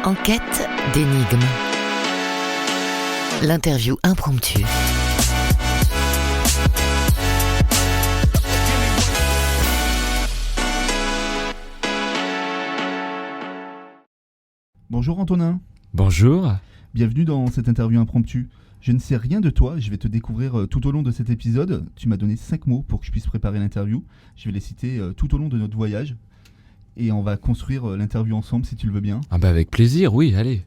En quête d'énigmes. L'interview impromptue. Bonjour Antonin. Bonjour. Bienvenue dans cette interview impromptue. Je ne sais rien de toi, je vais te découvrir tout au long de cet épisode. Tu m'as donné 5 mots pour que je puisse préparer l'interview. Je vais les citer tout au long de notre voyage. Et on va construire l'interview ensemble si tu le veux bien. Ah bah avec plaisir, oui, allez.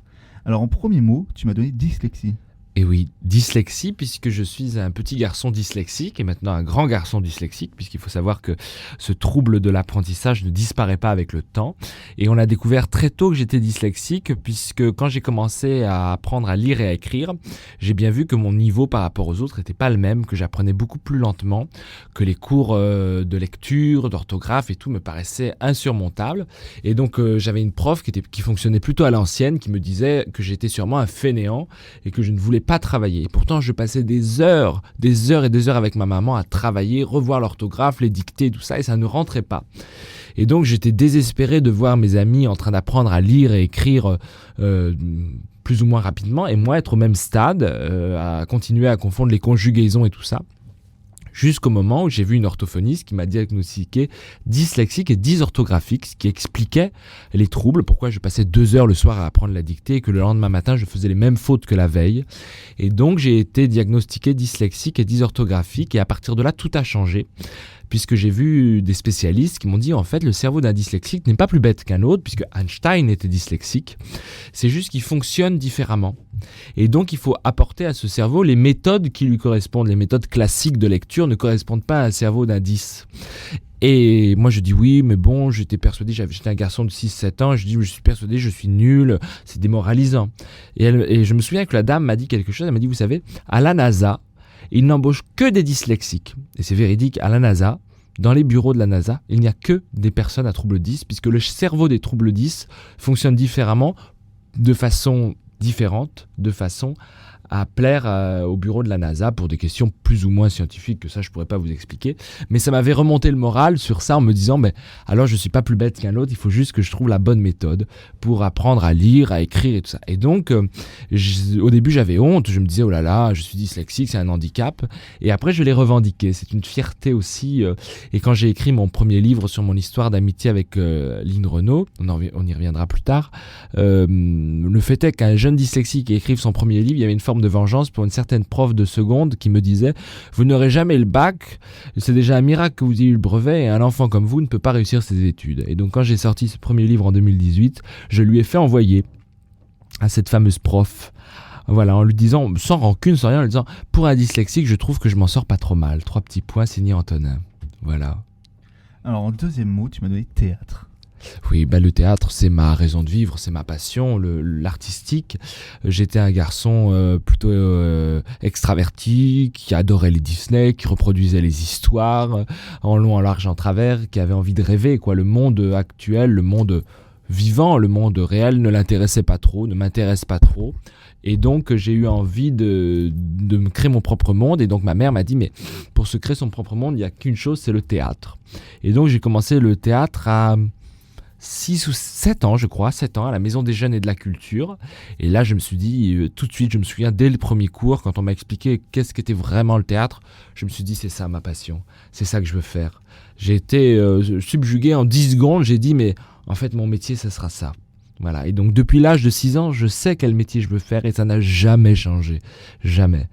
Alors en premier mot, tu m'as donné dyslexie. Et oui, dyslexie, puisque je suis un petit garçon dyslexique et maintenant un grand garçon dyslexique, puisqu'il faut savoir que ce trouble de l'apprentissage ne disparaît pas avec le temps. Et on a découvert très tôt que j'étais dyslexique, puisque quand j'ai commencé à apprendre à lire et à écrire, j'ai bien vu que mon niveau par rapport aux autres n'était pas le même, que j'apprenais beaucoup plus lentement, que les cours de lecture, d'orthographe et tout me paraissaient insurmontables. Et donc j'avais une prof qui fonctionnait plutôt à l'ancienne, qui me disait que j'étais sûrement un fainéant et que je ne voulais pas travailler. Pourtant, je passais des heures et des heures avec ma maman à travailler, revoir l'orthographe, les dictées, tout ça, et ça ne rentrait pas. Et donc, j'étais désespéré de voir mes amis en train d'apprendre à lire et écrire plus ou moins rapidement, et moi être au même stade, à continuer à confondre les conjugaisons et tout ça. Jusqu'au moment où j'ai vu une orthophoniste qui m'a diagnostiqué dyslexique et dysorthographique, ce qui expliquait les troubles, pourquoi je passais 2 heures le soir à apprendre la dictée et que le lendemain matin je faisais les mêmes fautes que la veille. Et donc j'ai été diagnostiqué dyslexique et dysorthographique et à partir de là tout a changé. Puisque j'ai vu des spécialistes qui m'ont dit en fait le cerveau d'un dyslexique n'est pas plus bête qu'un autre, puisque Einstein était dyslexique, c'est juste qu'il fonctionne différemment. Et donc il faut apporter à ce cerveau les méthodes qui lui correspondent. Les méthodes classiques de lecture ne correspondent pas à un cerveau d'un 10. Et moi je dis oui, mais bon, j'étais persuadé, j'étais un garçon de 6-7 ans, je suis persuadé, je suis nul, c'est démoralisant. Et je me souviens que la dame m'a dit quelque chose, elle m'a dit, vous savez, à la NASA, ils n'embauchent que des dyslexiques. Et c'est véridique, à la NASA, dans les bureaux de la NASA, il n'y a que des personnes à trouble 10, puisque le cerveau des troubles 10 fonctionne différemment, de façon différente, de façon à plaire au bureau de la NASA pour des questions plus ou moins scientifiques, que ça je pourrais pas vous expliquer, mais ça m'avait remonté le moral sur ça en me disant alors je suis pas plus bête qu'un autre, il faut juste que je trouve la bonne méthode pour apprendre à lire, à écrire et tout ça. Et donc au début j'avais honte, je me disais oh là là, je suis dyslexique, c'est un handicap, et après je l'ai revendiqué, c'est une fierté aussi, et quand j'ai écrit mon premier livre sur mon histoire d'amitié avec Lynn Renaud, on y reviendra plus tard, le fait est qu'un jeune dyslexique qui écrive son premier livre, il y avait une forme de vengeance pour une certaine prof de seconde qui me disait « Vous n'aurez jamais le bac, c'est déjà un miracle que vous ayez eu le brevet et un enfant comme vous ne peut pas réussir ses études. » Et donc quand j'ai sorti ce premier livre en 2018, je lui ai fait envoyer à cette fameuse prof, voilà, en lui disant, sans rancune, sans rien, en lui disant « Pour un dyslexique, je trouve que je m'en sors pas trop mal. » 3 petits points, signé Antonin. Voilà. Alors en deuxième mot, tu m'as donné théâtre. Oui, le théâtre, c'est ma raison de vivre, c'est ma passion, l'artistique. J'étais un garçon plutôt extraverti, qui adorait les Disney, qui reproduisait les histoires en long, en large, en travers, qui avait envie de rêver, quoi. Le monde actuel, le monde vivant, le monde réel ne l'intéressait pas trop, ne m'intéresse pas trop. Et donc j'ai eu envie de me créer mon propre monde, et donc ma mère m'a dit mais pour se créer son propre monde, il n'y a qu'une chose, c'est le théâtre. Et donc j'ai commencé le théâtre à 6 ou 7 ans, je crois, 7 ans, à la Maison des Jeunes et de la Culture. Et là, je me suis dit, tout de suite, je me souviens, dès le premier cours, quand on m'a expliqué qu'est-ce qu'était vraiment le théâtre, je me suis dit, c'est ça ma passion, c'est ça que je veux faire. J'ai été subjugué en 10 secondes, j'ai dit, mais en fait, mon métier, ça sera ça. Voilà. Et donc, depuis l'âge de 6 ans, je sais quel métier je veux faire et ça n'a jamais changé. Jamais.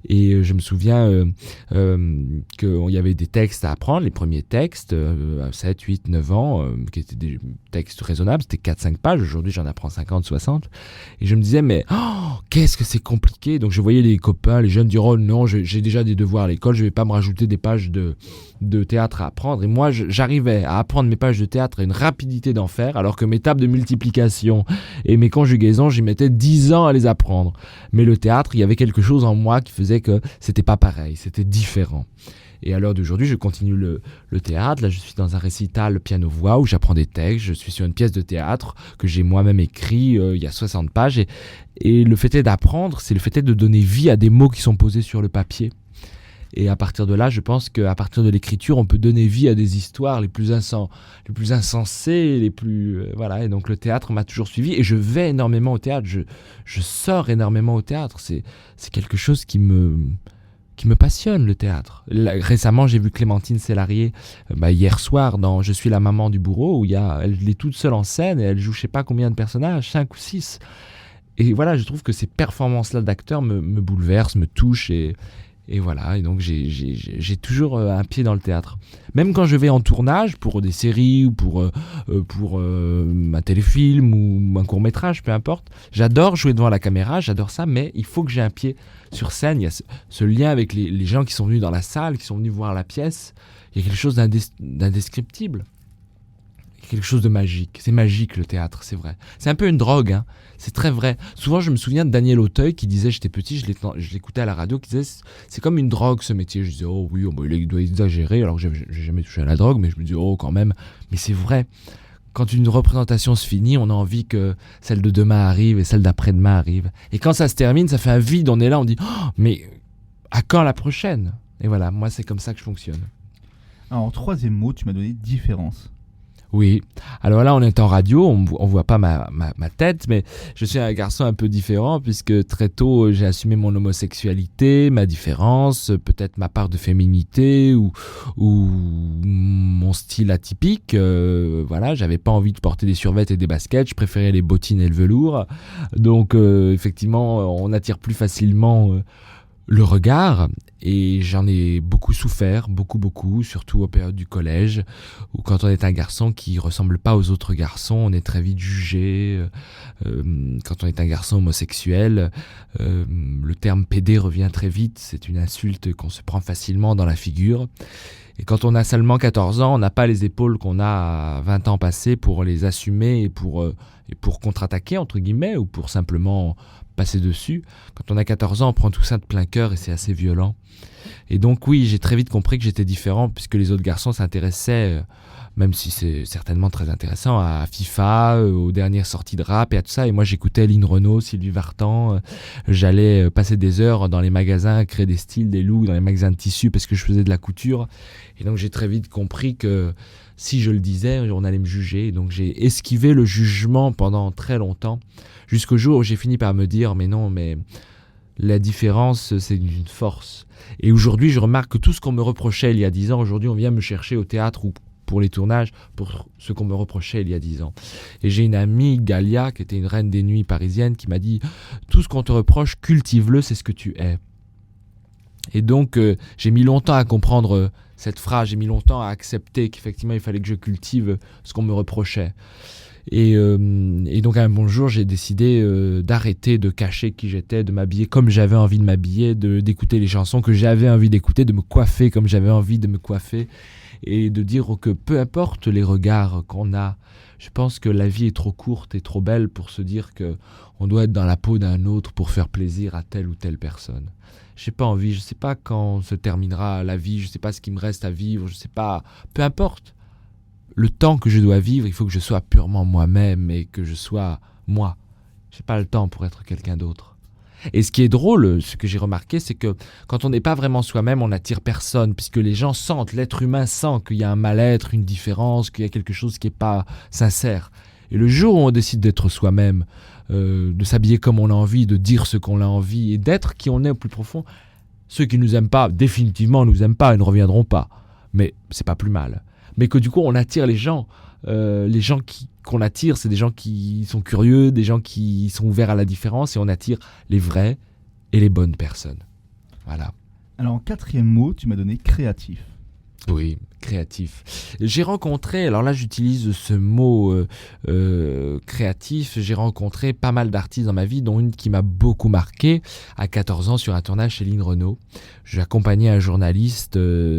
Et je me souviens qu'il y avait des textes à apprendre, les premiers textes, à 7, 8, 9 ans, qui étaient des textes raisonnables, c'était 4-5 pages, aujourd'hui j'en apprends 50, 60, et je me disais, mais qu'est-ce que c'est compliqué. Donc je voyais les copains, les jeunes dire, oh non, j'ai déjà des devoirs à l'école, je ne vais pas me rajouter des pages de théâtre à apprendre. Et moi, j'arrivais à apprendre mes pages de théâtre à une rapidité d'enfer, alors que mes tables de multiplication et mes conjugaisons, j'y mettais 10 ans à les apprendre. Mais le théâtre, il y avait quelque chose en moi qui faisait que c'était pas pareil, c'était différent. Et à l'heure d'aujourd'hui, je continue le théâtre. Là, je suis dans un récital piano-voix où j'apprends des textes. Je suis sur une pièce de théâtre que j'ai moi-même écrit il y a 60 pages. Et le fait est d'apprendre, c'est le fait est de donner vie à des mots qui sont posés sur le papier. Et à partir de là, je pense qu'à partir de l'écriture, on peut donner vie à des histoires les plus insensées, les plus voilà. Et donc le théâtre m'a toujours suivi et je vais énormément au théâtre. Je sors énormément au théâtre. C'est quelque chose qui me passionne, le théâtre. Là, récemment, j'ai vu Clémentine Célarié hier soir dans Je suis la maman du bourreau, où elle est toute seule en scène et elle joue je sais pas combien de personnages, 5 ou 6. Et voilà, je trouve que ces performances-là d'acteurs me bouleversent, me touchent et voilà. Et donc j'ai toujours un pied dans le théâtre. Même quand je vais en tournage pour des séries ou pour un téléfilm ou un court-métrage, peu importe. J'adore jouer devant la caméra, j'adore ça, mais il faut que j'ai un pied sur scène. Il y a ce lien avec les gens qui sont venus dans la salle, qui sont venus voir la pièce. Il y a quelque chose d'indescriptible. Quelque chose de magique. C'est magique, le théâtre, c'est vrai. C'est un peu une drogue, hein. C'est très vrai. Souvent, je me souviens de Daniel Auteuil qui disait, j'étais petit, je l'écoutais à la radio, qui disait, c'est comme une drogue, ce métier. Je disais, oh oui, il doit exagérer, alors que j'ai jamais touché à la drogue, mais je me dis, oh, quand même. Mais c'est vrai. Quand une représentation se finit, on a envie que celle de demain arrive et celle d'après-demain arrive. Et quand ça se termine, ça fait un vide, on est là, on dit, oh, mais à quand la prochaine? Et voilà, moi, c'est comme ça que je fonctionne. Alors, en troisième mot, tu m'as donné différence. Oui, alors là on est en radio, on voit pas ma tête, mais je suis un garçon un peu différent puisque très tôt j'ai assumé mon homosexualité, ma différence, peut-être ma part de féminité ou mon style atypique. Voilà, j'avais pas envie de porter des survêtements et des baskets, je préférais les bottines et le velours. Donc effectivement on attire plus facilement le regard, et j'en ai beaucoup souffert, beaucoup, surtout aux périodes du collège, où quand on est un garçon qui ressemble pas aux autres garçons, on est très vite jugé. Quand on est un garçon homosexuel, le terme pédé revient très vite, c'est une insulte qu'on se prend facilement dans la figure. Et quand on a seulement 14 ans, on n'a pas les épaules qu'on a à 20 ans passés pour les assumer et pour contre-attaquer, entre guillemets, ou pour simplement passer dessus. Quand on a 14 ans, on prend tout ça de plein cœur et c'est assez violent. Et donc oui, j'ai très vite compris que j'étais différent puisque les autres garçons s'intéressaient, même si c'est certainement très intéressant, à FIFA, aux dernières sorties de rap et à tout ça. Et moi, j'écoutais Lynn Renaud, Sylvie Vartan. J'allais passer des heures dans les magasins, créer des styles, des looks, dans les magasins de tissus parce que je faisais de la couture. Et donc, j'ai très vite compris que si je le disais, on allait me juger. Donc, j'ai esquivé le jugement pendant très longtemps, jusqu'au jour où j'ai fini par me dire, mais non, mais la différence, c'est une force. Et aujourd'hui, je remarque que tout ce qu'on me reprochait il y a 10 ans, aujourd'hui, on vient me chercher au théâtre ou pour les tournages, pour ce qu'on me reprochait il y a 10 ans. Et j'ai une amie, Galia, qui était une reine des nuits parisiennes, qui m'a dit « Tout ce qu'on te reproche, cultive-le, c'est ce que tu es. » Et donc, j'ai mis longtemps à comprendre cette phrase, j'ai mis longtemps à accepter qu'effectivement, il fallait que je cultive ce qu'on me reprochait. Et donc un bon jour, j'ai décidé d'arrêter de cacher qui j'étais, de m'habiller comme j'avais envie de m'habiller, d'écouter les chansons que j'avais envie d'écouter, de me coiffer comme j'avais envie de me coiffer, et de dire que peu importe les regards qu'on a, je pense que la vie est trop courte et trop belle pour se dire qu'on doit être dans la peau d'un autre pour faire plaisir à telle ou telle personne. J'ai pas envie, je sais pas quand se terminera la vie, je sais pas ce qui me reste à vivre, je sais pas, peu importe. Le temps que je dois vivre, il faut que je sois purement moi-même et que je sois moi. J'ai pas le temps pour être quelqu'un d'autre. Et ce qui est drôle, ce que j'ai remarqué, c'est que quand on n'est pas vraiment soi-même, on n'attire personne, puisque les gens sentent, l'être humain sent qu'il y a un mal-être, une différence, qu'il y a quelque chose qui n'est pas sincère. Et le jour où on décide d'être soi-même, de s'habiller comme on a envie, de dire ce qu'on a envie et d'être qui on est au plus profond, ceux qui nous aiment pas, définitivement nous aiment pas et ne reviendront pas. Mais c'est pas plus mal. Mais que du coup on attire les gens qu'on attire, c'est des gens qui sont curieux, des gens qui sont ouverts à la différence, et on attire les vraies et les bonnes personnes. Voilà. Alors en quatrième mot, tu m'as donné créatif. Oui, créatif. J'ai rencontré, alors là j'utilise ce mot créatif, j'ai rencontré pas mal d'artistes dans ma vie, dont une qui m'a beaucoup marqué à 14 ans sur un tournage chez Lynn Renaud. J'ai accompagné un journaliste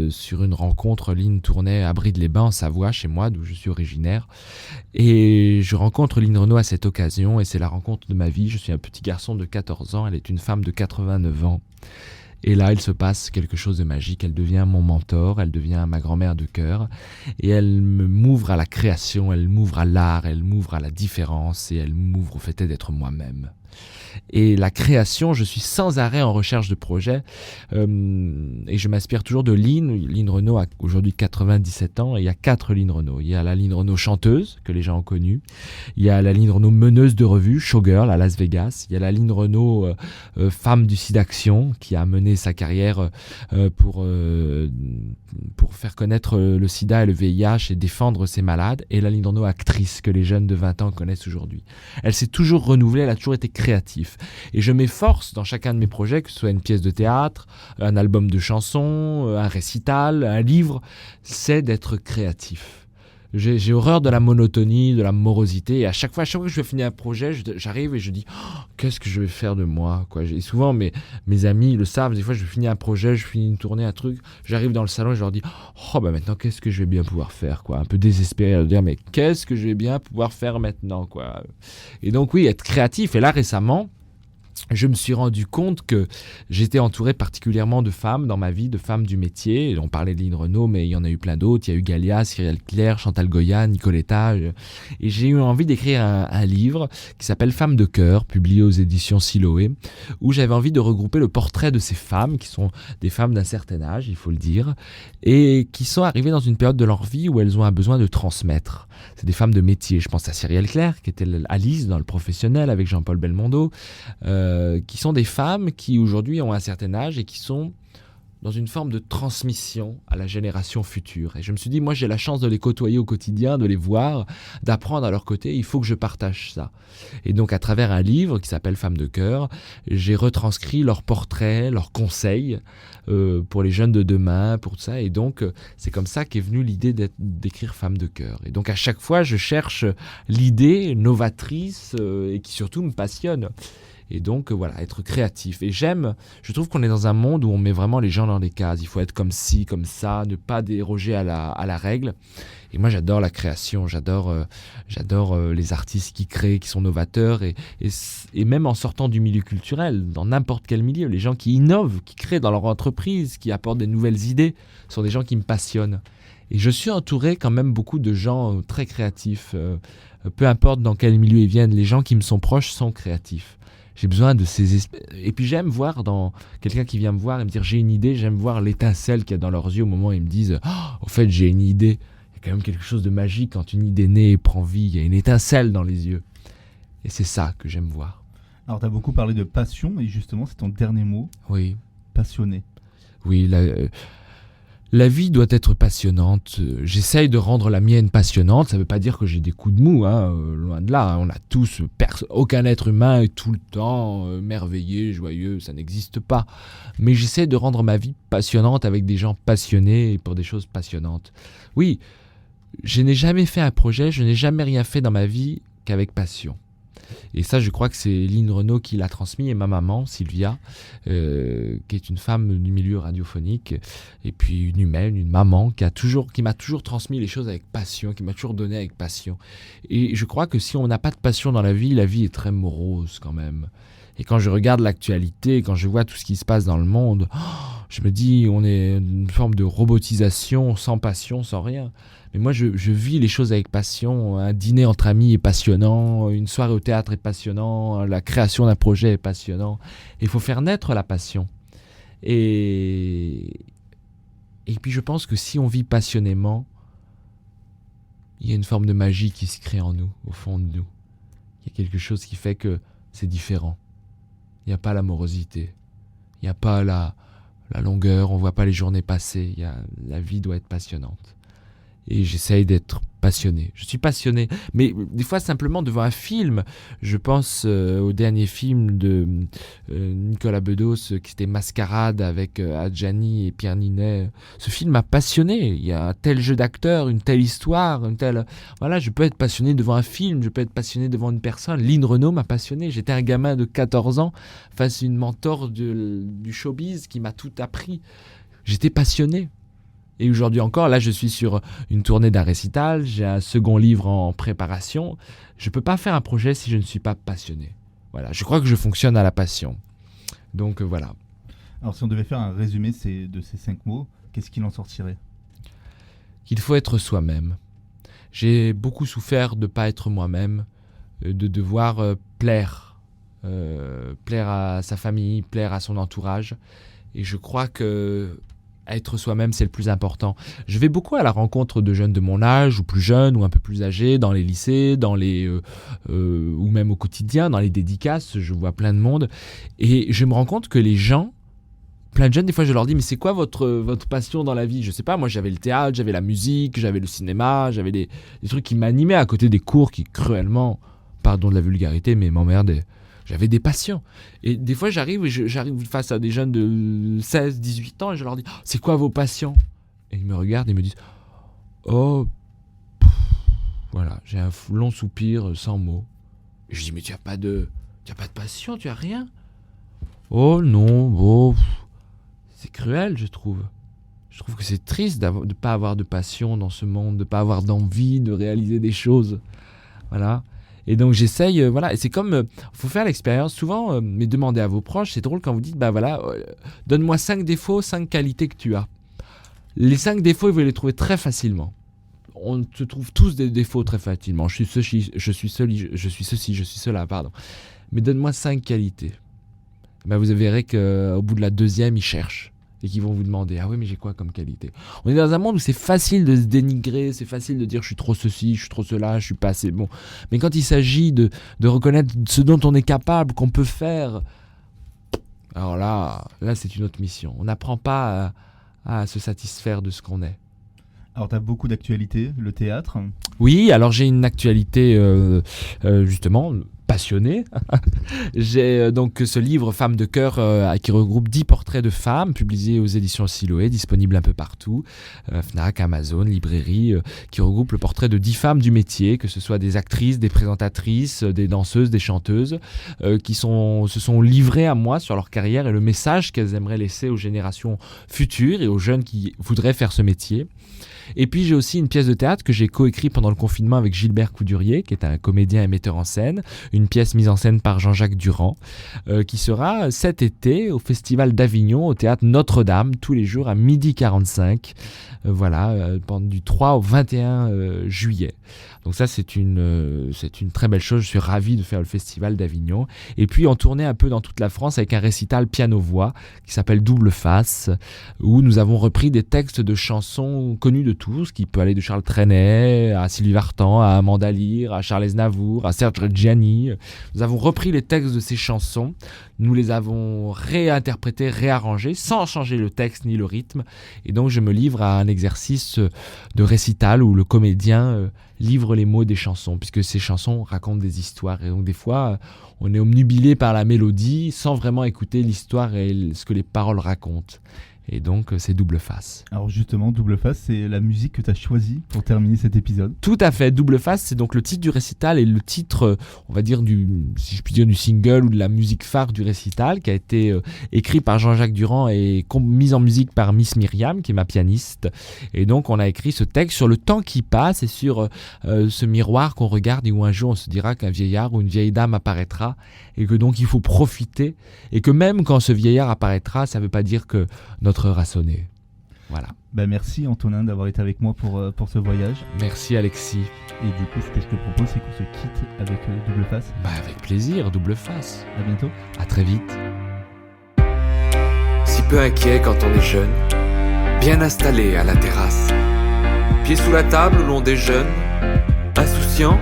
sur une rencontre. Lynn tournait à Brides-les-Bains en Savoie, chez moi, d'où je suis originaire. Et je rencontre Lynn Renaud à cette occasion, et c'est la rencontre de ma vie. Je suis un petit garçon de 14 ans, elle est une femme de 89 ans. Et là, il se passe quelque chose de magique. Elle devient mon mentor, elle devient ma grand-mère de cœur. Et elle m'ouvre à la création, elle m'ouvre à l'art, elle m'ouvre à la différence et elle m'ouvre au fait d'être moi-même. Et la création, je suis sans arrêt en recherche de projets et je m'inspire toujours de Lynn. Lynn Renaud a aujourd'hui 97 ans et il y a 4 Lynn Renaud. Il y a la Lynn Renaud chanteuse, que les gens ont connue. Il y a la Lynn Renaud meneuse de revue, showgirl à Las Vegas. Il y a la Lynn Renaud femme du SIDAction, qui a mené sa carrière pour faire connaître le sida et le VIH et défendre ces malades. Et la Lynn Renaud actrice, que les jeunes de 20 ans connaissent aujourd'hui. Elle s'est toujours renouvelée, elle a toujours été créative. Et je m'efforce dans chacun de mes projets, que ce soit une pièce de théâtre, un album de chansons, un récital, un livre, c'est d'être créatif. J'ai horreur de la monotonie, de la morosité. Et à chaque fois que je vais finir un projet, j'arrive et je dis qu'est-ce que je vais faire de moi, quoi. Et souvent, mes amis le savent. Des fois, je finis un projet, je finis une tournée, un truc. J'arrive dans le salon et je leur dis maintenant, qu'est-ce que je vais bien pouvoir faire, quoi. Un peu désespéré de dire mais qu'est-ce que je vais bien pouvoir faire maintenant, quoi. Et donc, oui, être créatif. Et là, récemment, je me suis rendu compte que j'étais entouré particulièrement de femmes dans ma vie, de femmes du métier. On parlait de Lynn Renaud, mais il y en a eu plein d'autres. Il y a eu Galia, Cyrielle Claire, Chantal Goya, Nicoletta. Et j'ai eu envie d'écrire un livre qui s'appelle Femmes de cœur, publié aux éditions Siloé, où j'avais envie de regrouper le portrait de ces femmes, qui sont des femmes d'un certain âge, il faut le dire, et qui sont arrivées dans une période de leur vie où elles ont un besoin de transmettre. C'est des femmes de métier. Je pense à Cyrielle Claire, qui était Alice dans Le Professionnel avec Jean-Paul Belmondo, qui sont des femmes qui aujourd'hui ont un certain âge et qui sont dans une forme de transmission à la génération future. Et je me suis dit, moi j'ai la chance de les côtoyer au quotidien, de les voir, d'apprendre à leur côté, il faut que je partage ça. Et donc à travers un livre qui s'appelle Femmes de cœur, j'ai retranscrit leurs portraits, leurs conseils pour les jeunes de demain, pour tout ça. Et donc c'est comme ça qu'est venue l'idée d'écrire Femmes de cœur. Et donc à chaque fois je cherche l'idée novatrice et qui surtout me passionne. Et donc, voilà, être créatif. Et je trouve qu'on est dans un monde où on met vraiment les gens dans des cases. Il faut être comme ci, comme ça, ne pas déroger à la règle. Et moi, j'adore la création, j'adore les artistes qui créent, qui sont novateurs. Et même en sortant du milieu culturel, dans n'importe quel milieu, les gens qui innovent, qui créent dans leur entreprise, qui apportent des nouvelles idées, sont des gens qui me passionnent. Et je suis entouré quand même beaucoup de gens très créatifs. Peu importe dans quel milieu ils viennent, les gens qui me sont proches sont créatifs. J'ai besoin de ces... Et puis j'aime voir dans quelqu'un qui vient me voir et me dire j'ai une idée, j'aime voir l'étincelle qu'il y a dans leurs yeux au moment où ils me disent au fait j'ai une idée. Il y a quand même quelque chose de magique quand une idée naît et prend vie, il y a une étincelle dans les yeux. Et c'est ça que j'aime voir. Alors tu as beaucoup parlé de passion et justement c'est ton dernier mot. Oui. Passionné. Oui, la vie doit être passionnante. J'essaye de rendre la mienne passionnante. Ça ne veut pas dire que j'ai des coups de mou, loin de là. On a tous, aucun être humain est tout le temps merveilleux, joyeux, ça n'existe pas. Mais j'essaie de rendre ma vie passionnante avec des gens passionnés et pour des choses passionnantes. Oui, je n'ai jamais fait un projet, je n'ai jamais rien fait dans ma vie qu'avec passion. Et ça, je crois que c'est Lynn Renaud qui l'a transmis et ma maman, Sylvia, qui est une femme du milieu radiophonique, et puis une humaine, une maman qui m'a toujours transmis les choses avec passion, qui m'a toujours donné avec passion. Et je crois que si on n'a pas de passion dans la vie est très morose quand même. Et quand je regarde l'actualité, quand je vois tout ce qui se passe dans le monde, je me dis on est une forme de robotisation, sans passion, sans rien. Mais moi, je vis les choses avec passion. Un dîner entre amis est passionnant, une soirée au théâtre est passionnant, la création d'un projet est passionnant. Il faut faire naître la passion. Et puis je pense que si on vit passionnément, il y a une forme de magie qui se crée en nous, au fond de nous. Il y a quelque chose qui fait que c'est différent. Il n'y a pas la morosité, il n'y a pas la longueur, on ne voit pas les journées passer. La vie doit être passionnante. Et j'essaye d'être passionné. Je suis passionné, mais des fois simplement devant un film. Je pense au dernier film de Nicolas Bedos, qui était Mascarade avec Adjani et Pierre Ninet. Ce film m'a passionné. Il y a un tel jeu d'acteurs, une telle histoire, Voilà, je peux être passionné devant un film, je peux être passionné devant une personne. Lynn Renaud m'a passionné. J'étais un gamin de 14 ans face à une mentor du showbiz qui m'a tout appris. J'étais passionné. Et aujourd'hui encore, là je suis sur une tournée d'un récital, j'ai un second livre en préparation. Je ne peux pas faire un projet si je ne suis pas passionné. Voilà, je crois que je fonctionne à la passion. Donc voilà. Alors si on devait faire un résumé de ces 5 mots, qu'est-ce qu'il en sortirait ? Qu'il faut être soi-même. J'ai beaucoup souffert de ne pas être moi-même, de devoir plaire plaire à sa famille, plaire à son entourage. Et je crois que être soi-même, c'est le plus important. Je vais beaucoup à la rencontre de jeunes de mon âge, ou plus jeunes, ou un peu plus âgés, dans les lycées, ou même au quotidien, dans les dédicaces, je vois plein de monde. Et je me rends compte que les gens, plein de jeunes, des fois je leur dis, mais c'est quoi votre passion dans la vie ? Je sais pas, moi j'avais le théâtre, j'avais la musique, j'avais le cinéma, j'avais des trucs qui m'animaient à côté des cours qui cruellement, pardon de la vulgarité, mais m'emmerdaient. J'avais des passions. Et des fois, j'arrive face à des jeunes de 16, 18 ans et je leur dis « C'est quoi vos passions ?» Et ils me regardent et me disent « Oh, voilà, j'ai un long soupir sans mots. » Et je dis « Mais tu n'as pas de passion, tu n'as rien ?»« Oh non, c'est cruel, je trouve. Je trouve que c'est triste de ne pas avoir de passion dans ce monde, de ne pas avoir d'envie de réaliser des choses. » Voilà. Et donc j'essaye, et c'est comme, faut faire l'expérience, souvent, mais demandez à vos proches, c'est drôle quand vous dites, donne-moi 5 défauts, 5 qualités que tu as. Les 5 défauts, vous les trouver très facilement. On se trouve tous des défauts très facilement. Je suis cela, pardon. Mais donne-moi 5 qualités. Vous verrez qu'au bout de la deuxième, ils cherchent. Et qui vont vous demander, ah oui, mais j'ai quoi comme qualité ? On est dans un monde où c'est facile de se dénigrer, c'est facile de dire je suis trop ceci, je suis trop cela, je suis pas assez bon. Mais quand il s'agit de reconnaître ce dont on est capable, qu'on peut faire, alors là c'est une autre mission. On n'apprend pas à se satisfaire de ce qu'on est. Alors, tu as beaucoup d'actualités, le théâtre. Oui, alors j'ai une actualité justement passionnée. J'ai donc ce livre Femmes de cœur qui regroupe 10 portraits de femmes publiés aux éditions Siloé, disponible un peu partout, Fnac, Amazon, librairie, qui regroupe le portrait de 10 femmes du métier, que ce soit des actrices, des présentatrices, des danseuses, des chanteuses, qui se sont livrées à moi sur leur carrière et le message qu'elles aimeraient laisser aux générations futures et aux jeunes qui voudraient faire ce métier. Et puis j'ai aussi une pièce de théâtre que j'ai coécrite pendant le confinement avec Gilbert Coudurier, qui est un comédien et metteur en scène, une pièce mise en scène par Jean-Jacques Durand, qui sera cet été au Festival d'Avignon, au théâtre Notre-Dame, tous les jours à 12h45, du 3 au 21 juillet. Donc ça, c'est une très belle chose. Je suis ravi de faire le Festival d'Avignon. Et puis, on tournait un peu dans toute la France avec un récital piano-voix qui s'appelle Double Face, où nous avons repris des textes de chansons connues de tous, qui peut aller de Charles Trenet à Sylvie Vartan, à Amanda Lear, à Charles Aznavour, à Serge Reggiani. Nous avons repris les textes de ces chansons. Nous les avons réinterprétés, réarrangés, sans changer le texte ni le rythme. Et donc, je me livre à un exercice de récital où le comédien livre les mots des chansons, puisque ces chansons racontent des histoires. Et donc, des fois, on est omnubilé par la mélodie sans vraiment écouter l'histoire et ce que les paroles racontent. Et donc, c'est Double Face. Alors justement, Double Face, c'est la musique que tu as choisie pour terminer cet épisode. Tout à fait. Double Face, c'est donc le titre du récital et le titre, on va dire, si je puis dire, du single ou de la musique phare du récital, qui a été écrit par Jean-Jacques Durand et mise en musique par Miss Myriam, qui est ma pianiste. Et donc, on a écrit ce texte sur le temps qui passe et sur ce miroir qu'on regarde et où un jour, on se dira qu'un vieillard ou une vieille dame apparaîtra et que donc, il faut profiter. Et que même quand ce vieillard apparaîtra, ça ne veut pas dire que notre heure a sonné. Voilà. Merci Antonin d'avoir été avec moi pour ce voyage. Merci Alexis. Et du coup, ce que je te propose, c'est qu'on se quitte avec Double Face. Avec plaisir, Double Face. À bientôt. À très vite. Si peu inquiet quand on est jeune, bien installé à la terrasse, pieds sous la table où l'on déjeune, insouciant,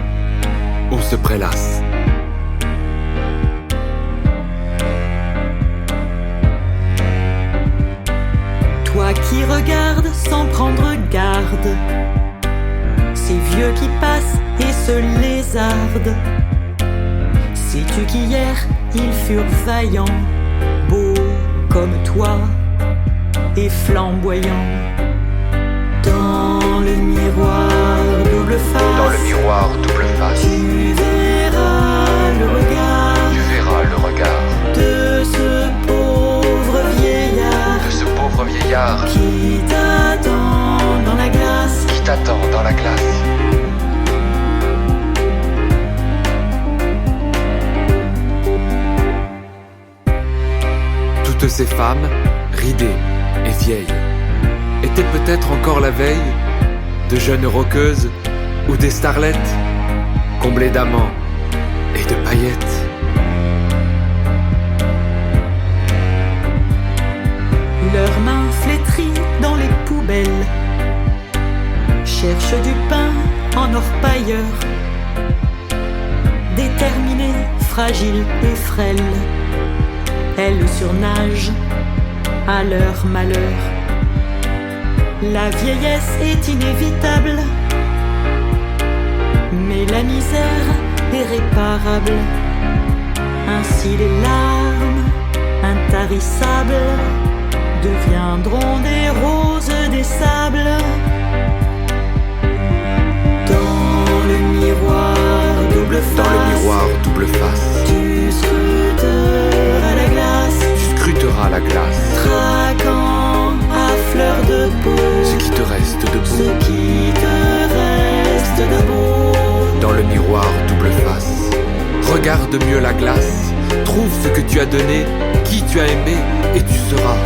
on se prélasse. Toi qui regardes sans prendre garde, ces vieux qui passent et se lézardent. Sais-tu qu'hier ils furent vaillants, beaux comme toi et flamboyants. Dans le miroir double face, Dans le miroir double face, tu verras le regard, de ce pauvre vieillard, qui t'attend dans la glace. Toutes ces femmes, ridées et vieilles, étaient peut-être encore la veille de jeunes roqueuses ou des starlettes, comblées d'amants et de paillettes. leurs mains flétries dans les poubelles cherchent du pain en orpailleur, déterminée, fragile et frêle, elles surnagent à leur malheur. La vieillesse est inévitable, mais la misère est réparable. Ainsi les larmes intarissables deviendront des roses des sables. Dans le miroir double face, tu scruteras la glace, traquant à fleur de peau Ce qui te reste de ce beau. qui te reste de beau. Dans le miroir double face, regarde mieux la glace, trouve ce que tu as donné, qui tu as aimé, et tu seras